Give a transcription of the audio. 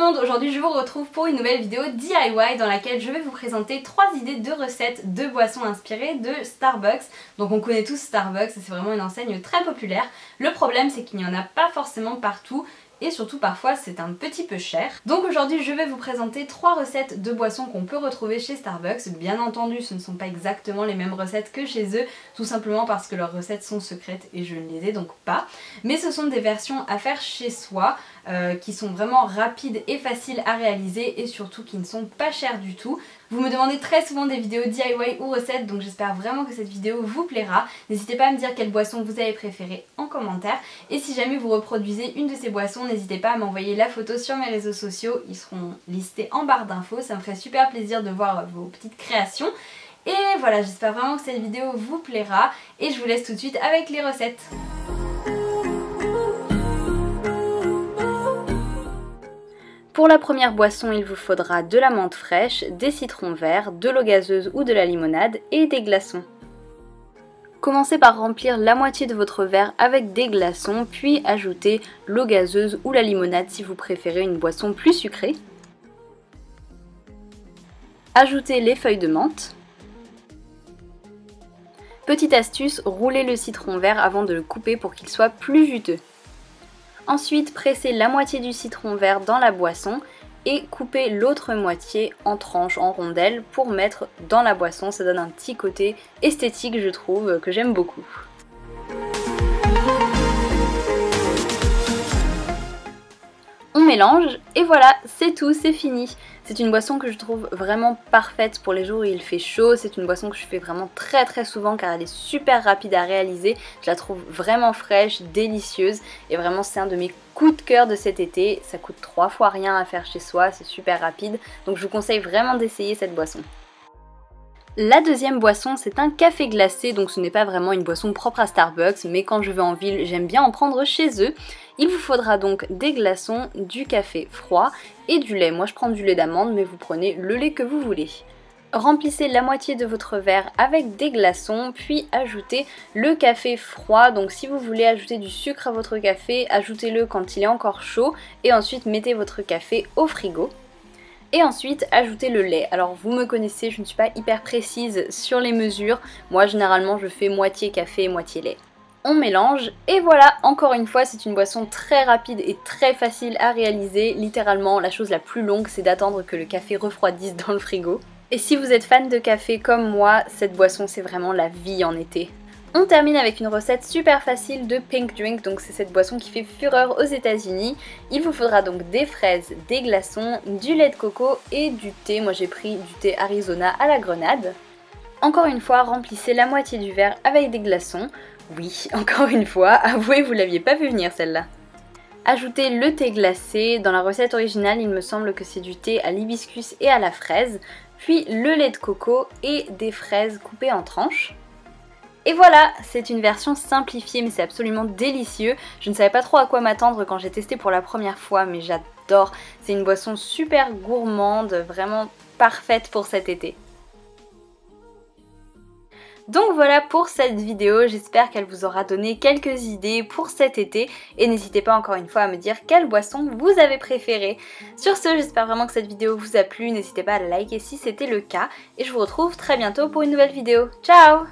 monde, aujourd'hui je vous retrouve pour une nouvelle vidéo DIY dans laquelle je vais vous présenter 3 idées de recettes de boissons inspirées de Starbucks. Donc on connaît tous Starbucks, c'est vraiment une enseigne très populaire. Le problème c'est qu'il n'y en a pas forcément partout. Et surtout parfois c'est un petit peu cher. Donc aujourd'hui je vais vous présenter 3 recettes de boissons qu'on peut retrouver chez Starbucks. Bien entendu ce ne sont pas exactement les mêmes recettes que chez eux, tout simplement parce que leurs recettes sont secrètes et je ne les ai donc pas. Mais ce sont des versions à faire chez soi, qui sont vraiment rapides et faciles à réaliser et surtout qui ne sont pas chères du tout. Vous me demandez très souvent des vidéos DIY ou recettes, donc j'espère vraiment que cette vidéo vous plaira. N'hésitez pas à me dire quelle boisson vous avez préférée en commentaire. Et si jamais vous reproduisez une de ces boissons, n'hésitez pas à m'envoyer la photo sur mes réseaux sociaux. Ils seront listés en barre d'infos. Ça me ferait super plaisir de voir vos petites créations. Et voilà, j'espère vraiment que cette vidéo vous plaira. Et je vous laisse tout de suite avec les recettes. Pour la première boisson, il vous faudra de la menthe fraîche, des citrons verts, de l'eau gazeuse ou de la limonade et des glaçons. Commencez par remplir la moitié de votre verre avec des glaçons, puis ajoutez l'eau gazeuse ou la limonade si vous préférez une boisson plus sucrée. Ajoutez les feuilles de menthe. Petite astuce, roulez le citron vert avant de le couper pour qu'il soit plus juteux. Ensuite, pressez la moitié du citron vert dans la boisson et coupez l'autre moitié en tranches, en rondelles pour mettre dans la boisson. Ça donne un petit côté esthétique, je trouve, que j'aime beaucoup. On mélange et voilà, c'est tout, c'est fini. C'est une boisson que je trouve vraiment parfaite pour les jours où il fait chaud. C'est une boisson que je fais vraiment très souvent car elle est super rapide à réaliser. Je la trouve vraiment fraîche, délicieuse et vraiment c'est un de mes coups de cœur de cet été. Ça coûte 3 fois rien à faire chez soi, c'est super rapide. Donc je vous conseille vraiment d'essayer cette boisson. La deuxième boisson, c'est un café glacé, donc ce n'est pas vraiment une boisson propre à Starbucks, mais quand je vais en ville, j'aime bien en prendre chez eux. Il vous faudra donc des glaçons, du café froid et du lait. Moi je prends du lait d'amande, mais vous prenez le lait que vous voulez. Remplissez la moitié de votre verre avec des glaçons, puis ajoutez le café froid. Donc si vous voulez ajouter du sucre à votre café, ajoutez-le quand il est encore chaud et ensuite mettez votre café au frigo. Et ensuite ajoutez le lait. Alors vous me connaissez, je ne suis pas hyper précise sur les mesures. Moi généralement je fais moitié café, moitié lait. On mélange et voilà, encore une fois c'est une boisson très rapide et très facile à réaliser. Littéralement la chose la plus longue c'est d'attendre que le café refroidisse dans le frigo. Et si vous êtes fan de café comme moi, cette boisson c'est vraiment la vie en été. On termine avec une recette super facile de pink drink, donc c'est cette boisson qui fait fureur aux États-Unis. Il vous faudra donc des fraises, des glaçons, du lait de coco et du thé. Moi j'ai pris du thé Arizona à la grenade. Encore une fois, remplissez la moitié du verre avec des glaçons. Oui, encore une fois, avouez vous l'aviez pas vu venir celle-là. Ajoutez le thé glacé. Dans la recette originale, il me semble que c'est du thé à l'hibiscus et à la fraise. Puis le lait de coco et des fraises coupées en tranches. Et voilà, c'est une version simplifiée mais c'est absolument délicieux. Je ne savais pas trop à quoi m'attendre quand j'ai testé pour la première fois mais j'adore. C'est une boisson super gourmande, vraiment parfaite pour cet été. Donc voilà pour cette vidéo, j'espère qu'elle vous aura donné quelques idées pour cet été et n'hésitez pas encore une fois à me dire quelle boisson vous avez préférée. Sur ce, j'espère vraiment que cette vidéo vous a plu, n'hésitez pas à la liker si c'était le cas et je vous retrouve très bientôt pour une nouvelle vidéo. Ciao!